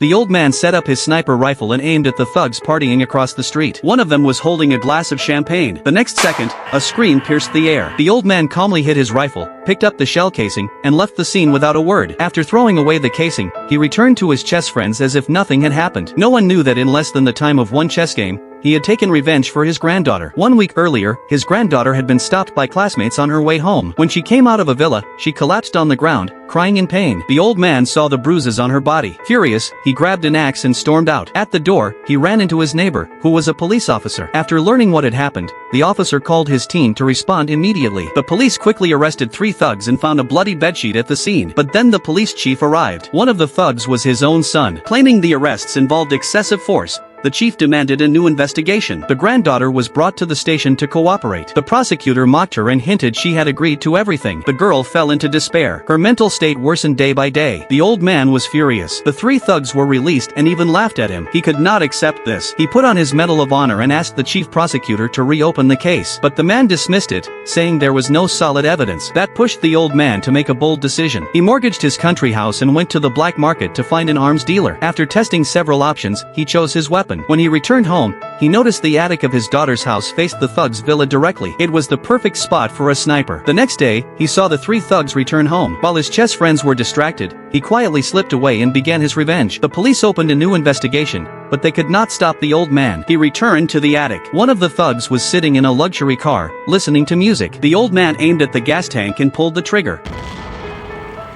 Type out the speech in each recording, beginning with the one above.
The old man set up his sniper rifle and aimed at the thugs partying across the street. One of them was holding a glass of champagne. The next second, a scream pierced the air. The old man calmly hid his rifle, picked up the shell casing, and left the scene without a word. After throwing away the casing, he returned to his chess friends as if nothing had happened. No one knew that in less than the time of one chess game, he had taken revenge for his granddaughter. 1 week earlier, his granddaughter had been stopped by classmates on her way home. When she came out of a villa, she collapsed on the ground, crying in pain. The old man saw the bruises on her body. Furious, he grabbed an axe and stormed out. At the door, he ran into his neighbor, who was a police officer. After learning what had happened, the officer called his team to respond immediately. The police quickly arrested 3 thugs and found a bloody bedsheet at the scene. But then the police chief arrived. One of the thugs was his own son. Claiming the arrests involved excessive force, the chief demanded a new investigation. The granddaughter was brought to the station to cooperate. The prosecutor mocked her and hinted she had agreed to everything. The girl fell into despair. Her mental state worsened day by day. The old man was furious. The 3 thugs were released and even laughed at him. He could not accept this. He put on his Medal of Honor and asked the chief prosecutor to reopen the case. But the man dismissed it, saying there was no solid evidence. That pushed the old man to make a bold decision. He mortgaged his country house and went to the black market to find an arms dealer. After testing several options, he chose his weapon. When he returned home, he noticed the attic of his daughter's house faced the thugs' villa directly. It was the perfect spot for a sniper. The next day, he saw the 3 thugs return home. While his chess friends were distracted, he quietly slipped away and began his revenge. The police opened a new investigation, but they could not stop the old man. He returned to the attic. One of the thugs was sitting in a luxury car, listening to music. The old man aimed at the gas tank and pulled the trigger.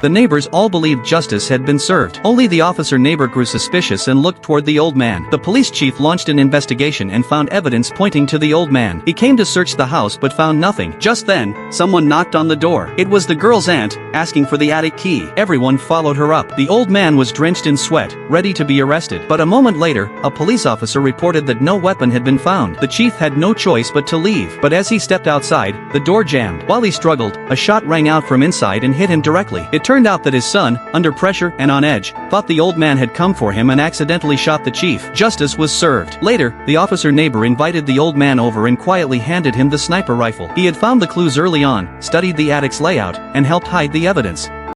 The neighbors all believed justice had been served. Only the officer neighbor grew suspicious and looked toward the old man. The police chief launched an investigation and found evidence pointing to the old man. He came to search the house but found nothing. Just then, someone knocked on the door. It was the girl's aunt, asking for the attic key. Everyone followed her up. The old man was drenched in sweat, ready to be arrested. But a moment later, a police officer reported that no weapon had been found. The chief had no choice but to leave. But as he stepped outside, the door jammed. While he struggled, a shot rang out from inside and hit him directly. It turned out that his son, under pressure and on edge, thought the old man had come for him and accidentally shot the chief. Justice was served. Later, the officer neighbor invited the old man over and quietly handed him the sniper rifle. He had found the clues early on, studied the attic's layout, and helped hide the evidence.